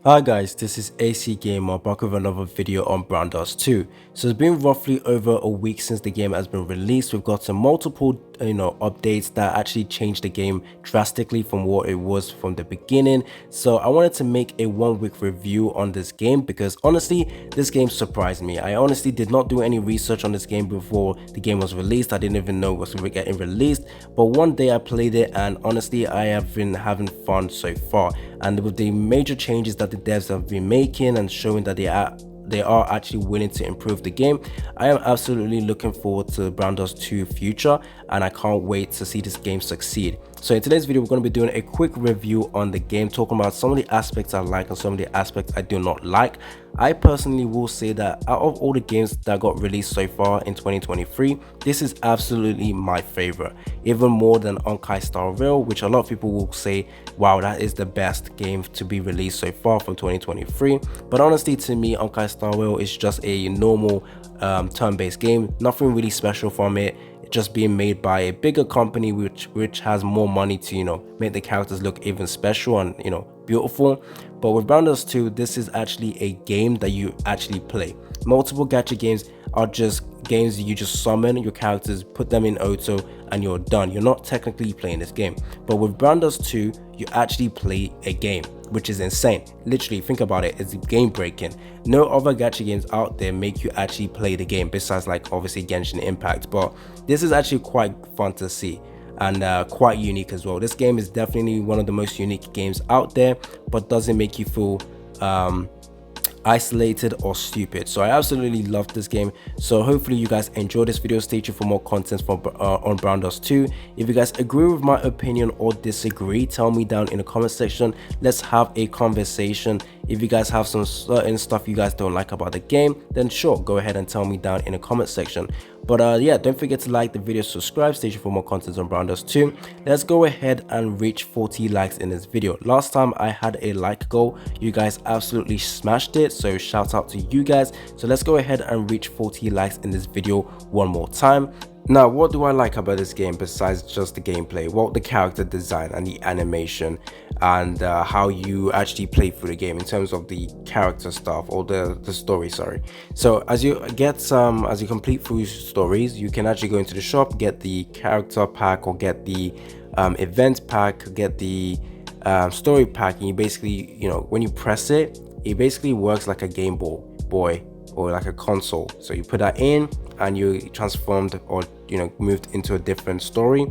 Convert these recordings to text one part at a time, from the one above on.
Hi guys, this is AC Gamer back with another video on Brown Dust 2. So it's been roughly over a week since the game has been released. We've got some multiple updates that actually changed the game drastically from what it was from the beginning. So I wanted to make a 1 week review on this game because honestly this game surprised me. I honestly did not do any research on this game before the game was released. I didn't even know it was getting released, but one day I played it and honestly I have been having fun so far. And with the major changes that the devs have been making and showing that they are actually willing to improve the game, I am absolutely looking forward to Brown Dust 2 future, and I can't wait to see this game succeed. So in today's video we're going to be doing a quick review on the game, talking about some of the aspects I like and some of the aspects I do not like. I personally will say that out of all the games that got released so far in 2023, this is absolutely my favorite, even more than Honkai Star Rail, which a lot of people will say, wow, that is the best game to be released so far from 2023. But honestly, to me, Honkai Star Rail is just a normal turn-based game, nothing really special from it. Just being made by a bigger company which has more money to make the characters look even special and beautiful. But with Brown Dust 2, this is actually a game that you actually play. Multiple gacha games are just games you just summon your characters, put them in auto, and you're done. You're not technically playing this game. But with Brown Dust 2, you actually play a game, which is insane. Literally, think about it, it's game breaking. No other gacha games out there make you actually play the game besides like obviously Genshin Impact, but this is actually quite fun to see and quite unique as well. This game is definitely one of the most unique games out there, but doesn't make you feel isolated or stupid. So I absolutely love this game. So hopefully you guys enjoy this video. Stay tuned for more content from on Brown Dust 2. If you guys agree with my opinion or disagree, tell me down in the comment section. Let's have a conversation. If you guys have some certain stuff you guys don't like about the game, then sure, go ahead and tell me down in the comment section. But yeah, don't forget to like the video, subscribe, stay tuned for more content on Brown Dust 2. Let's go ahead and reach 40 likes in this video. Last time I had a like goal, you guys absolutely smashed it, so shout out to you guys. So let's go ahead and reach 40 likes in this video one more time. Now, what do I like about this game besides just the gameplay? Well, the character design and the animation and how you actually play through the game in terms of the character stuff or the story, sorry. So as you complete through stories, you can actually go into the shop, get the character pack or get the event pack, get the story pack, and you basically, when you press it, it basically works like a Game Boy or like a console. So you put that in and you transformed or moved into a different story,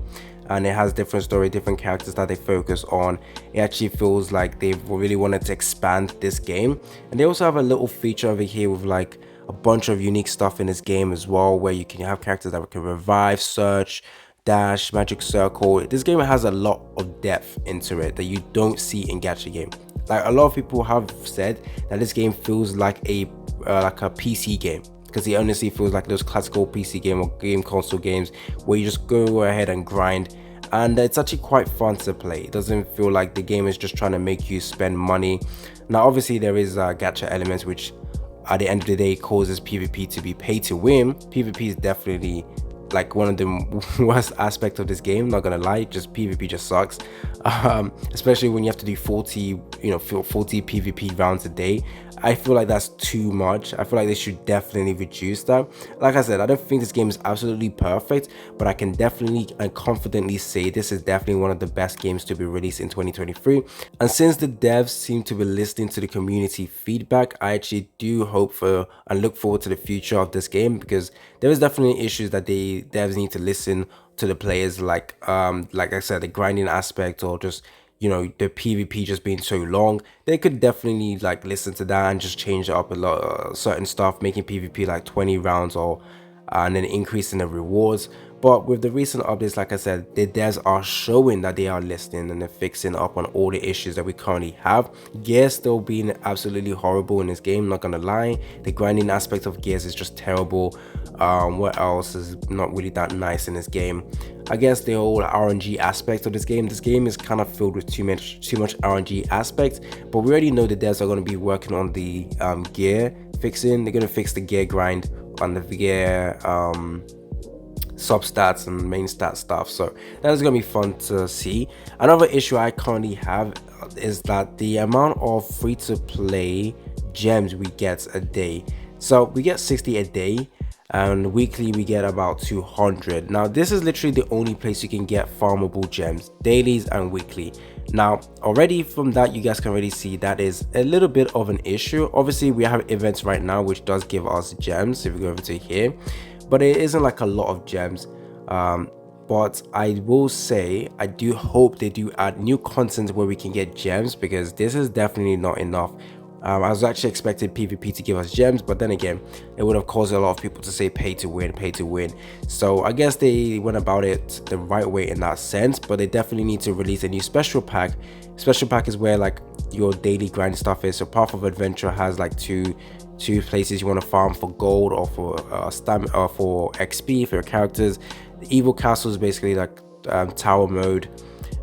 and it has different story, different characters that they focus on. It actually feels like they really wanted to expand this game. And they also have a little feature over here with like a bunch of unique stuff in this game as well, where you can have characters that can revive, search, dash, magic circle. This game has a lot of depth into it that you don't see in gacha game. Like a lot of people have said that this game feels like a PC game, because it honestly feels like those classical PC game or game console games where you just go ahead and grind, and it's actually quite fun to play. It doesn't feel like the game is just trying to make you spend money. Now obviously there is gacha elements which at the end of the day causes PvP to be pay to win. PvP is definitely like one of the worst aspects of this game, not gonna lie. Just PvP just sucks, especially when you have to do 40 PvP rounds a day. I feel like that's too much. I feel like they should definitely reduce that. Like I said, I don't think this game is absolutely perfect, but I can definitely and confidently say this is definitely one of the best games to be released in 2023. And since the devs seem to be listening to the community feedback, I actually do hope for and look forward to the future of this game, because there is definitely issues that the devs need to listen to the players, like I said, the grinding aspect, or just the PvP just being so long. They could definitely like listen to that and just change it up a lot, certain stuff, making PvP like 20 rounds or and then increasing the rewards. But with the recent updates, like I said, the devs are showing that they are listening and they're fixing up on all the issues that we currently have. Gear still being absolutely horrible in this game, not gonna lie. The grinding aspect of Gears is just terrible. What else is not really that nice in this game? I guess the whole RNG aspect of this game is kind of filled with too much RNG aspects, but we already know the devs are going to be working on the gear fixing. They're going to fix the gear grind on the gear substats and main stat stuff, so that is going to be fun to see. Another issue I currently have, is that the amount of free-to-play gems we get a day. So we get 60 a day, and weekly we get about 200. Now this is literally the only place you can get farmable gems, dailies and weekly. Now already from that, you guys can already see that is a little bit of an issue. Obviously we have events right now which does give us gems if we go over to here, but it isn't like a lot of gems. But I will say I do hope they do add new content where we can get gems, because this is definitely not enough. I was actually expecting PvP to give us gems, but then again, it would have caused a lot of people to say pay to win, pay to win. So I guess they went about it the right way in that sense, but they definitely need to release a new special pack. Special pack is where like your daily grind stuff is. So Path of Adventure has like two places you want to farm for gold or for stamina or for XP for your characters. The Evil Castle is basically like tower mode,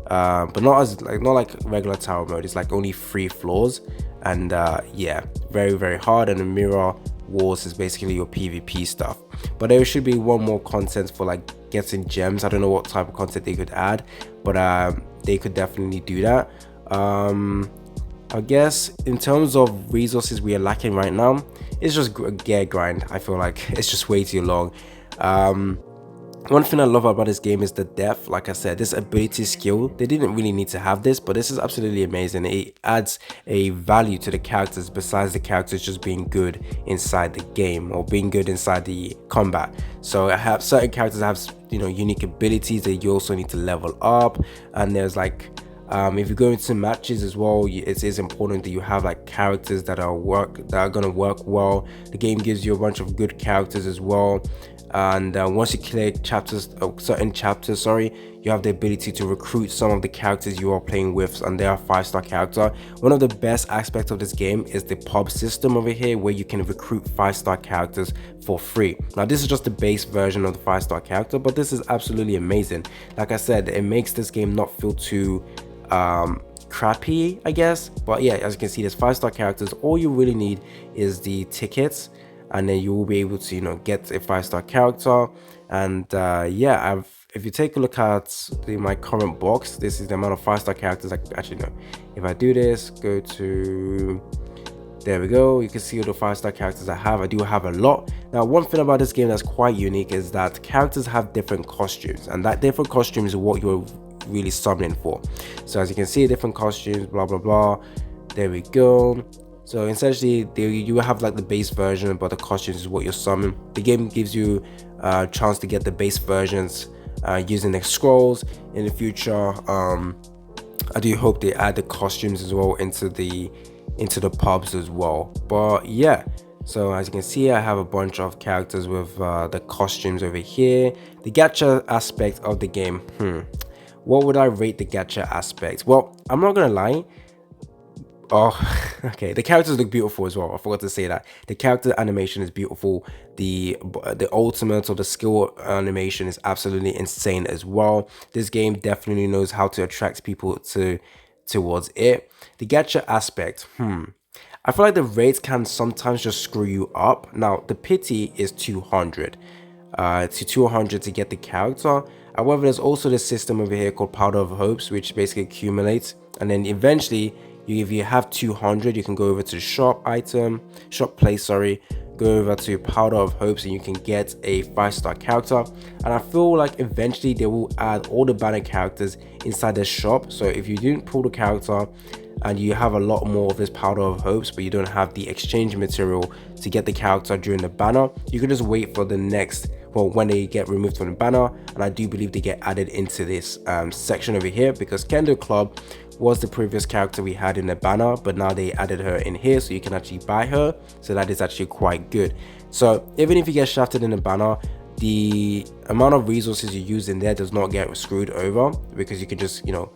but not like regular tower mode. It's like only 3 floors, and yeah, very hard. And the Mirror Wars is basically your PvP stuff. But there should be one more content for like getting gems. I don't know what type of content they could add, but they could definitely do that. I guess in terms of resources we are lacking right now, it's just gear grind. I feel like it's just way too long. One thing I love about this game is the depth. Like I said, this ability skill, they didn't really need to have this, but this is absolutely amazing. It adds a value to the characters besides the characters just being good inside the game or being good inside the combat. So I have certain characters have, you know, unique abilities that you also need to level up, and there's like if you go into matches as well, it is important that you have like characters that are gonna work well. The game gives you a bunch of good characters as well, and once you clear certain chapters, you have the ability to recruit some of the characters you are playing with, and they are 5-star character. One of the best aspects of this game is the pub system over here, where you can recruit 5-star characters for free. Now this is just the base version of the 5-star character, but this is absolutely amazing. Like I said, it makes this game not feel too crappy, I guess. But yeah, as you can see, there's 5-star characters. All you really need is the tickets, and then you will be able to, you know, get a 5-star character. And yeah, if you take a look at my current box, this is the amount of 5-star characters. Actually no, if I do this, go to, there we go, you can see all the 5-star characters I have. I do have a lot. Now one thing about this game that's quite unique is that characters have different costumes, and that different costumes is what you're really summoning for. So as you can see, different costumes, blah blah blah, there we go. So essentially you have like the base version, but the costumes is what you're summoning. The game gives you a chance to get the base versions using the scrolls in the future. I do hope they add the costumes as well into the pubs as well. But yeah, so as you can see, I have a bunch of characters with the costumes over here. The gacha aspect of the game, what would I rate the gacha aspect? Well, I'm not gonna lie. Oh, okay. The characters look beautiful as well. I forgot to say that. The character animation is beautiful. The ultimate or the skill animation is absolutely insane as well. This game definitely knows how to attract people towards it. The gacha aspect, I feel like the rates can sometimes just screw you up. Now, the pity is 200. To 200 to get the character. However, there's also this system over here called Powder of Hopes, which basically accumulates, and then eventually if you have 200, you can go over to shop place, go over to Powder of Hopes, and you can get a 5-star character. And I feel like eventually they will add all the banner characters inside the shop. So if you didn't pull the character and you have a lot more of this Powder of Hopes, but you don't have the exchange material to get the character during the banner, you can just wait for the next, well, when they get removed from the banner. And I do believe they get added into this section over here, because Kendo Club was the previous character we had in the banner, but now they added her in here, so you can actually buy her. So that is actually quite good. So even if you get shafted in the banner, the amount of resources you use in there does not get screwed over, because you can just, you know,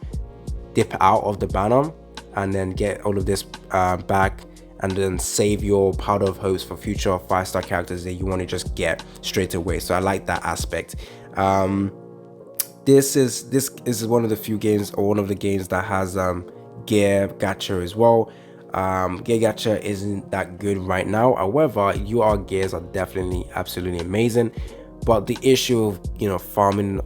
dip out of the banner and then get all of this back, and then save your Powder of Hopes for future 5-star characters that you want to just get straight away. So I like that aspect. This is one of the few games, or one of the games, that has gear gacha as well. Gear gacha isn't that good right now. However, UR gears are definitely absolutely amazing. But the issue of, you know, farming,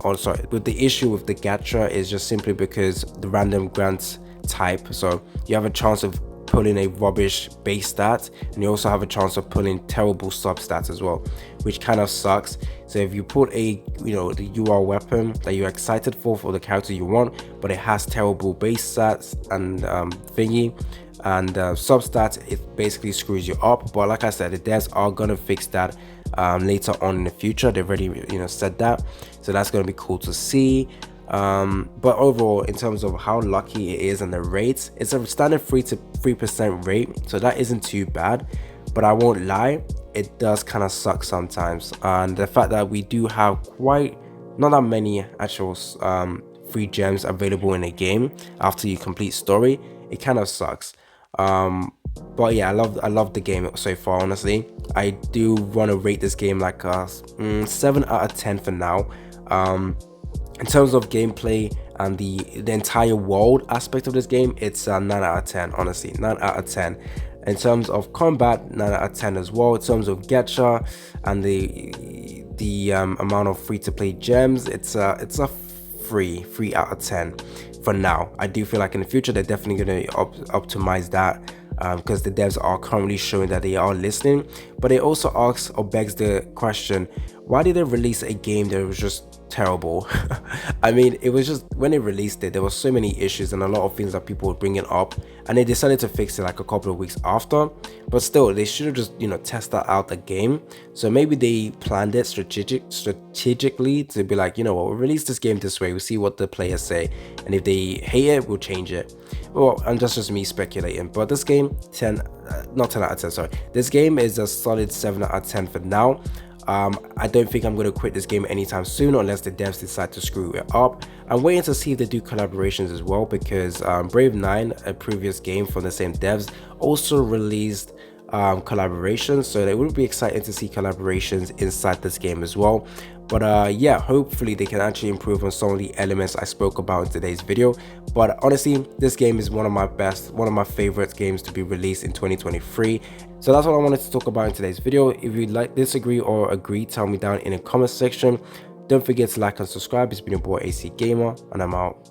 with the issue with the gacha is just simply because the random grants type, so you have a chance of pulling a rubbish base stat, and you also have a chance of pulling terrible sub stats as well, which kind of sucks. So if you put a the UR weapon that you're excited for the character you want, but it has terrible base stats and thingy and sub stats, it basically screws you up. But like I said, the devs are gonna fix that later on in the future. They've already said that, so that's gonna be cool to see. But overall, in terms of how lucky it is and the rates, it's a standard 3% rate, so that isn't too bad. But I won't lie, it does kind of suck sometimes, and the fact that we do have not that many actual free gems available in a game after you complete story, it kind of sucks. But yeah, I love the game so far. Honestly, I do want to rate this game like a 7 out of 10 for now. In terms of gameplay and the entire world aspect of this game, it's a 9 out of 10. Honestly, 9 out of 10. In terms of combat, 9 out of 10 as well. In terms of gacha and the amount of free-to-play gems, it's a 3 out of 10 for now. I do feel like in the future they're definitely going to optimize that, because the devs are currently showing that they are listening. But it also asks or begs the question, why did they release a game that was just terrible? I mean, it was just, when they released it, there were so many issues and a lot of things that people were bringing up, and they decided to fix it like a couple of weeks after. But still, they should have just test that out the game. So maybe they planned it strategically to be like, what, we'll release this game this way, we'll see what the players say, and if they hate it, we'll change it. Well, and that's just me speculating. But this game, not 10 out of 10, sorry, this game is a solid 7 out of 10 for now. I don't think I'm going to quit this game anytime soon unless the devs decide to screw it up. I'm waiting to see if they do collaborations as well, because Brave 9, a previous game from the same devs, also released collaborations, so it would be exciting to see collaborations inside this game as well. But yeah, hopefully they can actually improve on some of the elements I spoke about in today's video. But honestly, this game is one of my favorite games to be released in 2023. So that's what I wanted to talk about in today's video. If you disagree or agree, tell me down in the comment section. Don't forget to like and subscribe. It's been your boy AC Gamer, and I'm out.